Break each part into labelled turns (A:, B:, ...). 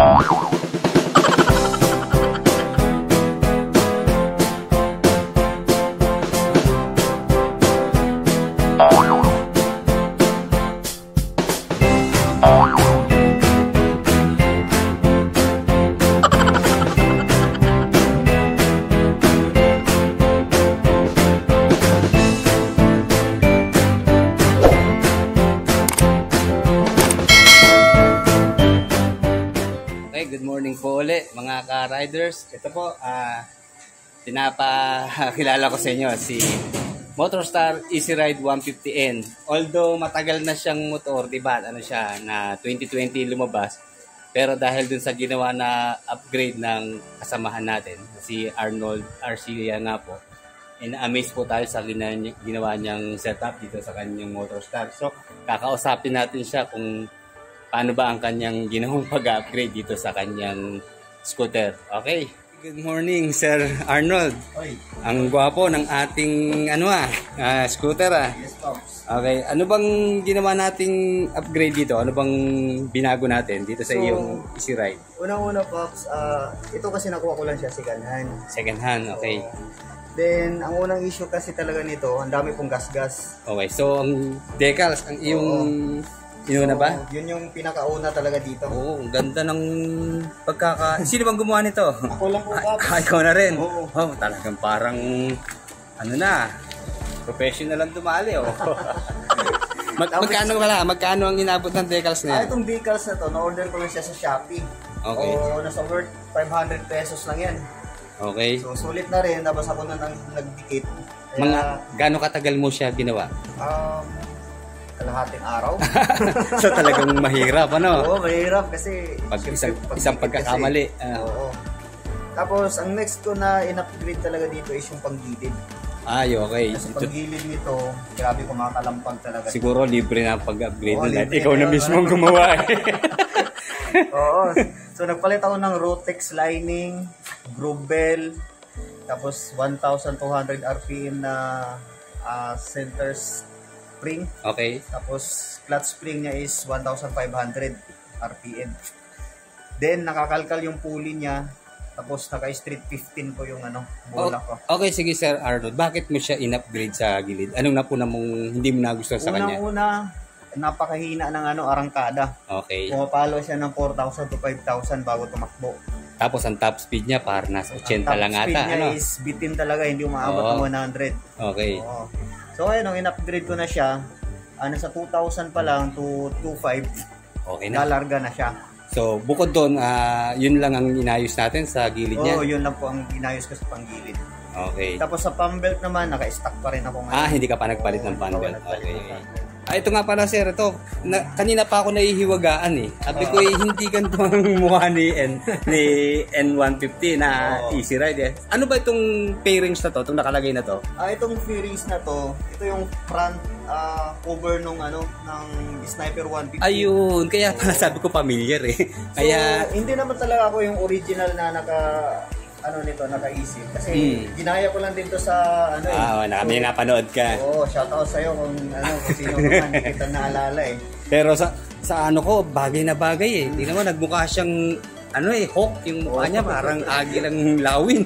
A: Good morning po ulit mga ka-riders. Ito po, pinapakilala ko sa inyo si Motorstar Easy Ride 150N. Although matagal na siyang motor, diba? Ano siya, na 2020 lumabas. Pero dahil dun sa ginawa na upgrade ng kasamahan natin, si Arnold Arcia nga po, in-amaze po tayo sa ginawa niyang setup dito sa kanyang Motorstar. So, kakausapin natin siya kung paano ba ang kanyang ginawang pag-upgrade dito sa kanyang scooter. Okay. Good morning, Sir Arnold.
B: Oy.
A: Ang gwapo ng ating scooter.
B: Yes, Pops.
A: Okay. Ano bang ginawa nating upgrade dito? Ano bang binago natin dito sa iyong Easy Ride?
B: Unang-una, Pops, ito kasi nakuha ko lang siya second hand.
A: Second hand, okay.
B: Then, ang unang issue kasi talaga nito, ang dami pong gas-gas.
A: Okay. So, ang decals, ang iyong... Inuna ba?
B: Yun yung pinakauna talaga dito.
A: Oo, ang ganda ng Sino bang gumawa nito?
B: Ako lang po, Pops.
A: Ikaw na rin?
B: Oo.
A: Oh, talagang parang, professional ang dumali, oh. Magkano ang inabot ng decals na yan?
B: Itong decals na to, na-order ko lang siya sa Shopee.
A: Okay.
B: O, nasa worth 500 pesos lang yan.
A: Okay.
B: So, sulit na rin. Tapos ako na nagdikit.
A: Gaano katagal mo siya ginawa?
B: Kalahating araw.
A: So talagang mahirap, ano?
B: Oo, mahirap kasi
A: Pag isang pagkakamali.
B: Oo. Tapos, ang next ko na in-upgrade talaga dito is yung panggilid.
A: Ay, okay.
B: Kasi panggilid nito, grabe kumakalampag talaga.
A: Siguro libre na pag-upgrade
B: Oo,
A: na.
B: libre
A: Ikaw na
B: na
A: mismo ang gumawa.
B: Oo. So, nagpalit ako ng Rotex lining, groove bell, tapos 1,200 RPM na center spring.
A: Okay.
B: Tapos, clutch spring niya is 1,500 RPM. Then, nakakalkal yung pulley niya. Tapos, naka-street 15 ko yung bola ko.
A: Okay, sige Sir Arnold. Bakit mo siya in-upgrade sa gilid? Anong napuna mong hindi mo nagustuhan sa kanya?
B: Unang-una, napakahina ng arangkada.
A: Okay.
B: Pumapalo siya ng 4,000 to 5,000 bago tumakbo.
A: Tapos, ang top speed niya para nasa 80 lang ata.
B: Top speed niya is bitin talaga, hindi umaabot ng 100.
A: Okay.
B: Oo. So, ayun, nung in-upgrade ko na siya, sa 2,000 pa lang to 2,500,
A: okay na.
B: nalarga na siya.
A: So, bukod doon, yun lang ang inayos natin sa gilid niya?
B: Oo, yun lang po ang inayos ko sa panggilid.
A: Okay.
B: Tapos sa pambelt naman, naka-stack pa rin ako ngayon.
A: Hindi ka pa nagpalit ng pambelt. Okay.
B: Okay.
A: Ito nga pala sir, kanina pa ako nahihiwagaan eh. Sabi ko hindi ganito ang mukha ni N150 na Easy Ride eh. Ano ba itong pairings na to, itong nakalagay na to?
B: Itong pairings na to, ito yung front cover ng Sniper 150.
A: Ayun, kaya pala sabi ko familiar eh. Kaya
B: so, hindi naman talaga ako yung original na naka-easy. Kasi ginaya ko lang din to sa
A: may napanood ka.
B: Oo, shoutout sa'yo kung sino naman, hindi kita naalala eh.
A: Pero sa bagay na bagay eh. Hindi naman, nagmukha siyang hawk yung mukha niya, parang agilang lawin.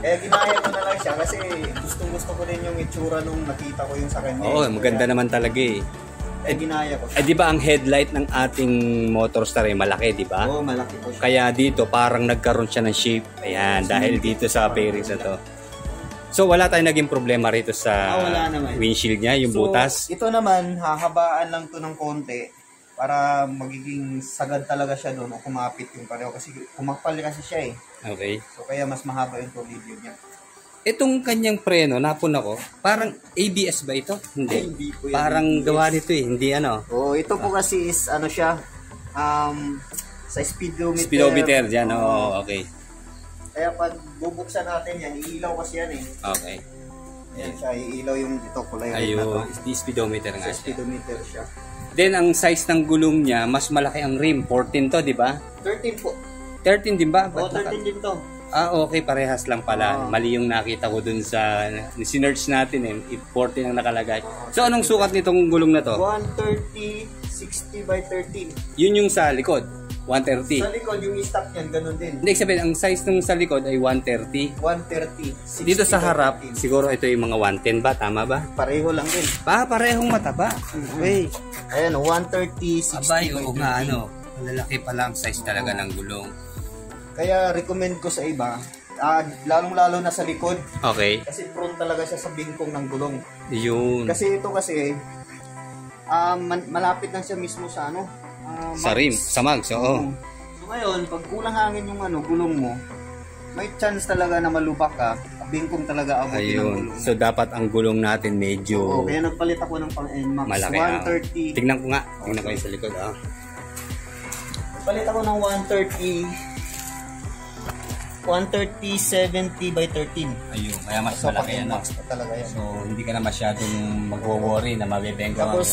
B: Ginaya ko na lang siya kasi gustong-gusto ko din yung itsura nung nakita ko yung sa kanya.
A: Oo, maganda naman talaga eh.
B: Ginaya ko siya.
A: Di ba ang headlight ng ating Motorstar ay malaki, di ba?
B: Oo, malaki po siya.
A: Kaya dito parang nagkaroon siya ng shape. Ayan, dahil dito sa pairings na to. So wala tayong naging problema rito sa windshield niya, yung butas.
B: Ito naman, hahabaan lang to ng konti para magiging sagad talaga siya doon o kumapit yung pareho. Kasi kumakpal kasi siya eh.
A: Okay.
B: So kaya mas mahaba yung tornilyo niya.
A: Itong kanyang preno, napuna ko, parang ABS ba ito? Hindi. Parang ABS. Gawa nito eh, hindi
B: ito po kasi is siya, sa speedometer.
A: Speedometer dyan, okay.
B: Kaya pag bubuksan natin yan, iilaw kasi yan eh.
A: Okay.
B: Yan siya, iilaw yung kulay.
A: Ayun, speedometer nga siya.
B: Speedometer siya.
A: Then, ang size ng gulong niya, mas malaki ang rim. 14 to, di ba?
B: 13 po.
A: 13 din ba?
B: 13 din to.
A: Okay, parehas lang pala. Mali yung nakita ko dun sa sinerch natin eh. 14 ang nakalagay. So, anong sukat nitong gulong na to?
B: 130, 60 by 13.
A: Yun yung sa likod. 130.
B: Sa likod, yung stock niyan, ganun din.
A: Hindi, sabihin, ang size nung sa likod ay 130.
B: 130.
A: Dito sa
B: 60
A: harap,
B: by 15.
A: siguro ito yung mga 110 ba? Tama ba?
B: Pareho lang din.
A: Parehong mataba. Okay.
B: Ayan, 130, 60
A: Abay,
B: by
A: oo
B: 15.
A: nga, ano. Malalaki pala ang size talaga ng gulong.
B: Kaya recommend ko sa iba, lalong-lalo na sa likod,
A: Okay.
B: kasi prone talaga siya sa bingkong ng gulong.
A: Yun.
B: Kasi ito kasi, malapit lang siya mismo sa ano,
A: Sa rim, sa mags, oo.
B: So ngayon, pag kulang hangin yung gulong mo, may chance talaga na malubak ka, bingkong talaga abutin ng
A: Ayun.
B: gulong.
A: So, dapat ang gulong natin medyo
B: Oo, kaya nagpalit ako ng pang NMAX
A: malaki.
B: 130.
A: Tignan ko nga. Tignan ko yung sa likod.
B: Nagpalit ako ng 130 70 by 13.
A: Ayun. Kaya mas
B: So, pang
A: malaki yan.
B: NMAX pa talaga yan.
A: So, hindi ka na masyadong magwo-worry na mabibengga.
B: Tapos,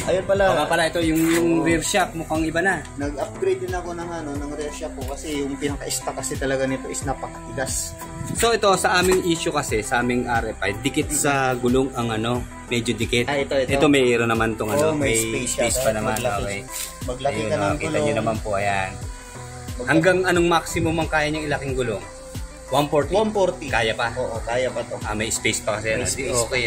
B: ayun pala,
A: Baka pala ito yung rear shock mukhang iba na.
B: nag-upgrade din ako ng rear shock ko kasi yung pinaka-stock kasi talaga nito is napakatigas.
A: So ito sa aming issue kasi sa aming RFI, dikit sa gulong ang medyo dikit.
B: Ito.
A: Ito mayroon naman tong
B: may
A: space
B: siya,
A: pa naman.
B: maglaki.
A: Okay.
B: Maglaki
A: Ayun,
B: ka ng
A: kita
B: gulong.
A: nyo naman po, ayan. Hanggang anong maximum ang kaya niyang ilaking gulong? 140.
B: 140.
A: Kaya pa?
B: Oo, kaya pa to.
A: May space pa kasi.
B: May space pa.
A: Okay,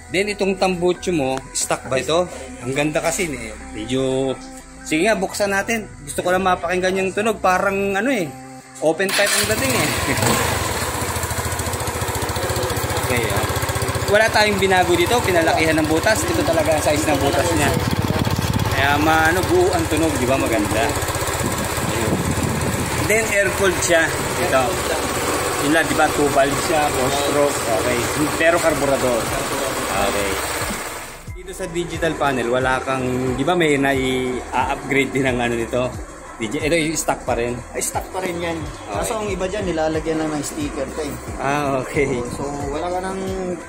A: Then itong tambucho mo, stock ba ito? Ang ganda kasi. Medyo... Sige nga, buksan natin. Gusto ko lang mapakinggan yung tunog. Parang open type ang dating Okay, wala tayong binago dito. Pinalakihan ng butas. Ito talaga ang size ng butas niya. Kaya buo ang tunog. Di ba maganda? Ayun. Then air-cooled siya. Ito. Yun lang, di ba? 2 valve siya, 4-stroke. Okay. Pero karburador. Okay. Dito sa digital panel, wala kang, di ba may nai-upgrade din ng nito? Ito yung stock pa rin.
B: Ay, stock pa rin yan.
A: Okay.
B: Kaso ang iba dyan, nilalagyan lang ng sticker to eh.
A: Okay.
B: So, wala ka nang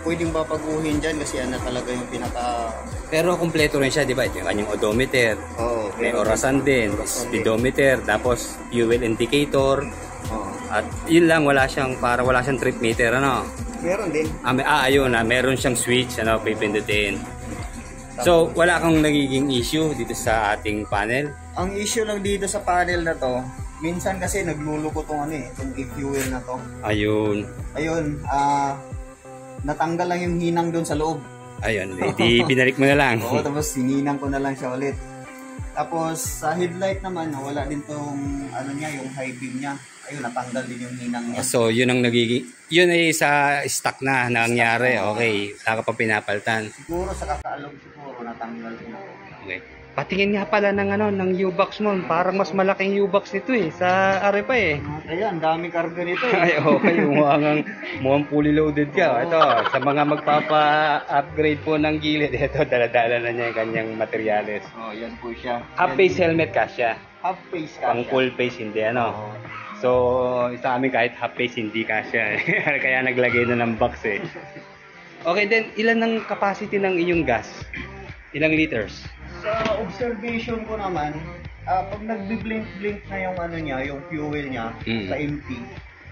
B: pwedeng babaguhin dyan kasi yan na talaga yung pinaka...
A: Pero kompleto rin siya, di ba? Ito yung kanyang odometer.
B: Oo.
A: May orasan din, speedometer, tapos fuel indicator.
B: Oo.
A: At yun lang, wala siyang trip meter,
B: Meron din.
A: Ayun, meron siyang switch, pipindutin. So, wala kang nagiging issue dito sa ating panel.
B: Ang issue lang dito sa panel na to, minsan kasi nagluluko tong itong e-fuel na to.
A: Ayun.
B: Ayun, natanggal lang yung hinang doon sa loob.
A: Ayun, di binalik mo na lang.
B: Oo, tapos sininang ko na lang siya ulit. Tapos sa headlight naman, wala din tong yung high beam niya. Ayun, natanggal din yung hinang niya.
A: So, yun ay sa stock na nangyari. Okay, saka pa pinapalitan.
B: Siguro sa kakaalog natanggal din ako.
A: Okay. Patingin nga pala ng U-box mo. Parang mas malaking U-box nito sa RFI
B: Ayan, daming karga nito
A: Ay, okay. Mukhang fully loaded ka. Ito, sa mga magpapa-upgrade po ng gilid, ito, dala-dala na niya yung kanyang materyales.
B: Oh, yan po siya.
A: Half-face helmet kasya.
B: Half-face kasya.
A: Pang full face, hindi So, sa amin kahit half-face, hindi kasya. Kaya naglagay na ng box Okay, then, ilan ang capacity ng iyong gas? Ilang liters?
B: Sa observation ko naman, pag nagbi-blink-blink na yung yung fuel niya sa empty,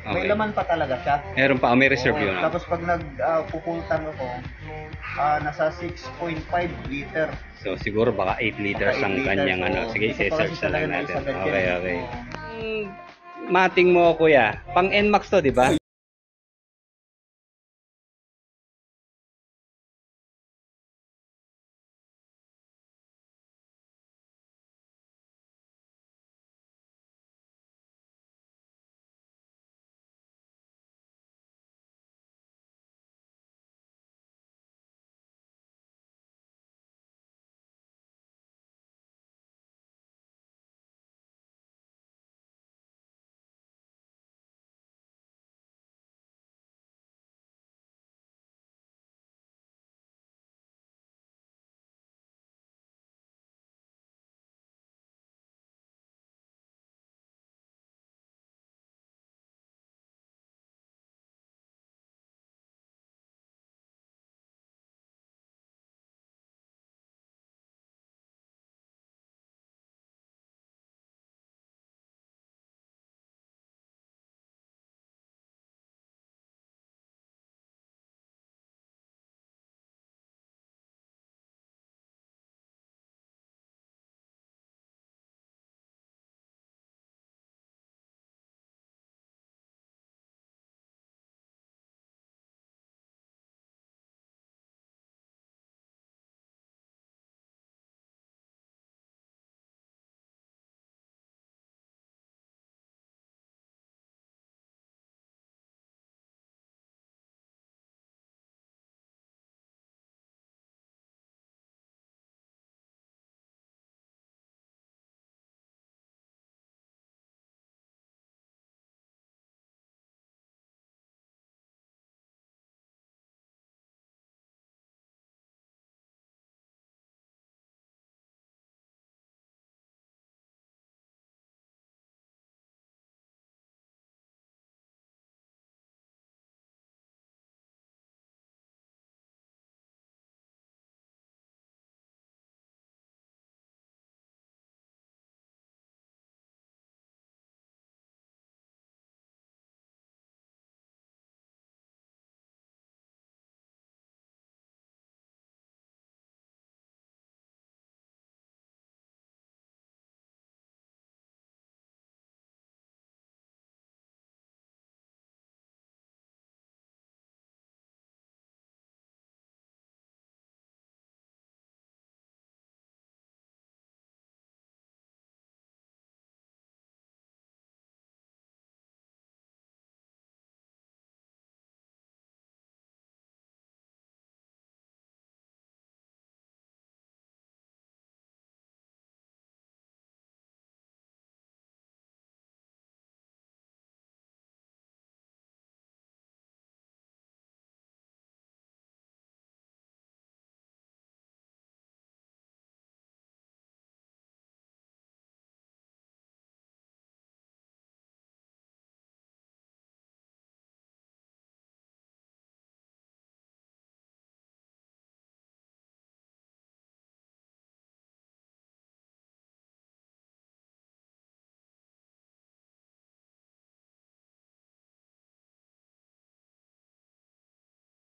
B: may
A: Okay.
B: laman pa talaga siya.
A: Meron pa, may reserve yun.
B: Tapos pag nagpupultan ako, nasa 6.5 liter.
A: So siguro baka 8 liters
B: Baka 8
A: ang
B: liters,
A: kanyang
B: oo.
A: Sige,
B: Gusto pa
A: i-search
B: kasi
A: na lang
B: talaga
A: natin.
B: isagad yan.
A: Okay, okay. Mating mo, kuya. Pang NMAX to, di ba?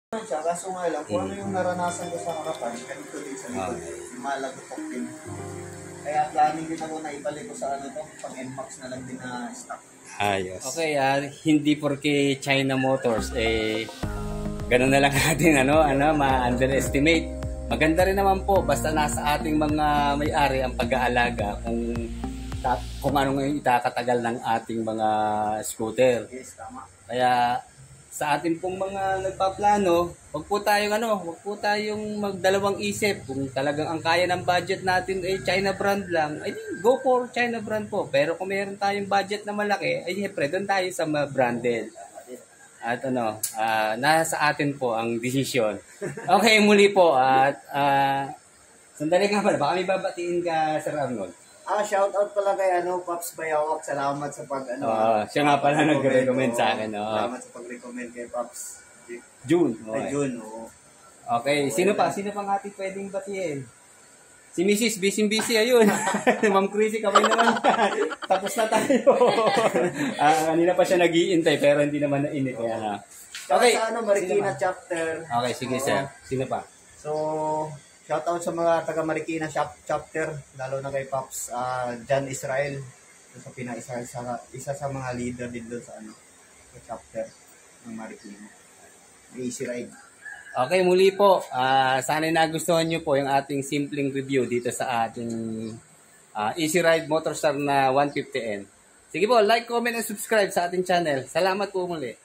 B: Siya, kaso nga lang, kung ano yung naranasan ko sa harapan, ganito din sa likod, malagutok din. Kaya planning din ako na ibalik ko sa ano to, pang NMAX na lang din na stock.
A: Ayos. Okay, hindi porke China Motors, ganun na lang natin, ma-underestimate. Maganda rin naman po, basta nasa ating mga may-ari ang pag-aalaga kung anong itakatagal ng ating mga scooter.
B: Yes, tama.
A: Kaya sa ating pong mga nagpaplano, wag po tayong magdalawang isip. Kung talagang ang kaya ng budget natin ay China brand lang, ay go for China brand po. Pero kung meron tayong budget na malaki, ay siyempre doon tayo sa mga branded. At nasa atin po ang desisyon. Okay, muli po at sandali nga pala, baka may babatiin ka, Sir Arnold.
B: Shout out pala kay Pops Bayawak. Salamat sa
A: siya nga pala nag-recommend sa akin.
B: Salamat sa pag-recommend kay Pops.
A: June.
B: Kay June,
A: Okay, sino pa ang ating pwedeng batiin? Si Mrs. Busy ayun. Ma'am Chrissy, kamay naman. Tapos na tayo. Kanina pa siya nag-iintay pero hindi naman nainit.
B: Okay. Sa Marikina chapter.
A: Okay, sige sir. Sino pa?
B: So, shout out sa mga taga Marikina chapter, lalo na kay Pops John Israel. Isa sa mga leader din doon sa chapter ng Marikina. Easy Ride.
A: Okay, muli po. Sana nagustuhan nyo po yung ating simpleng review dito sa ating Easy Ride Motorstar na 150N. Sige po, like, comment, and subscribe sa ating channel. Salamat po muli.